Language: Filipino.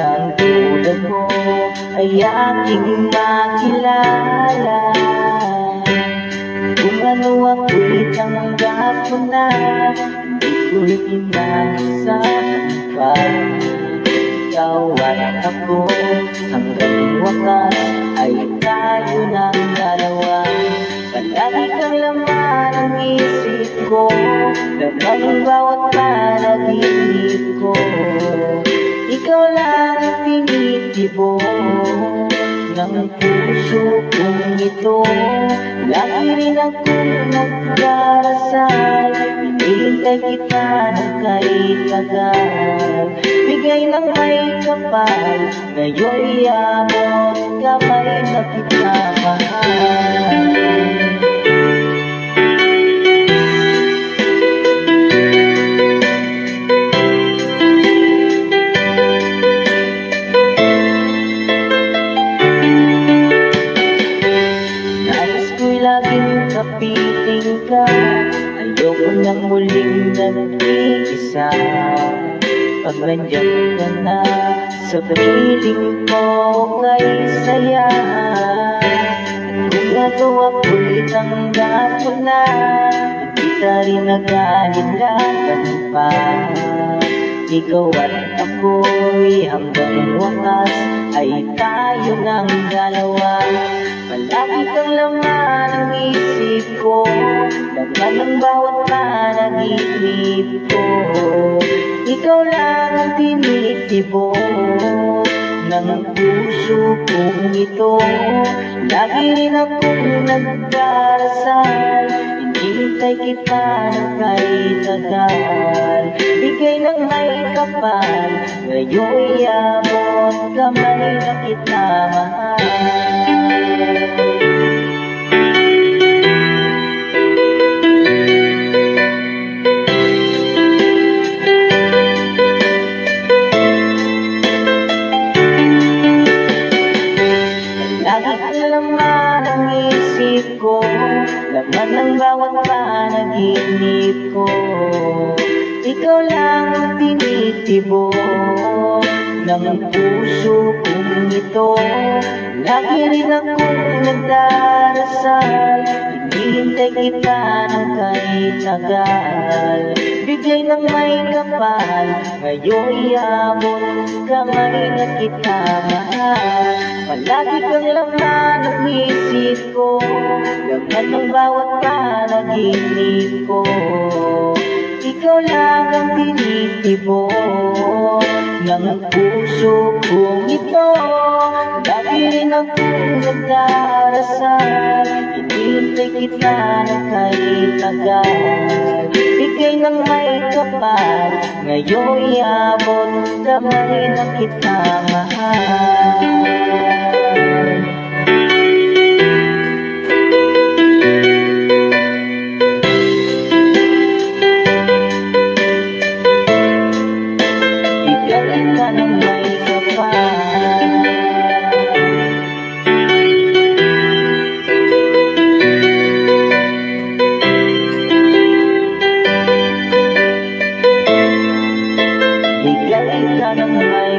Walang tulad mo ay aking makilala. Kung ano ako'y tanggap ko na, hindi ko'y inaasahan pa. Ikaw at ako hanggang wakas ay tayo ng dalawa. Palagi kang laman ang isip ko, laman ang bawat panaginip ko. Ikaw lang ang tinitibok ng puso kong ito. Lagi rin akong nagdarasal, hinihintay kita ng kahit tagal. Bigay ng may kapal, ngayon'y abot kamay na kita mahal. Laging kapiling ka, ayoko nang muling nag-iisa. Pag nandiyan ka na sa piling ko, kay saya. At kung ano ako'y tanggap mo na, hindi ka rin nag-alinlangan pa. Ikaw at ako'y hanggang wakas ay tayo ng dalawa. Palagi kang laman ang isip ko, laman ng bawat panaginip ko. Ikaw lang ang tinitibok ng puso kong ito. Lagi rin akong nagdarasal, hinihintay kita ng kahit tagal. Bigay ng may kapal, ngayon'y abot kamay na kita mahal. Lagi kang laman ang isip ko, laman ng bawat panaginip ko. Ikaw lang ang tinitibok ng puso kong ito. Lagi rin akong nagdarasal, hinihintay kita ng kahit tagal. Bigay ng may kapal, ngayon'y abot kamay na kita mahal. Palagi kang laman ang isip ko, laman ng bawat panaginip ko. Ikaw lang ang tinitibok ng puso kong ito. Lagi rin akong nagdarasal, hinihintay kita ng kahit tagal. Bigay ng may kapal, ngayon'y abot kamay na kita mahal. Bigay ka ng may kapal, bigay ka ng may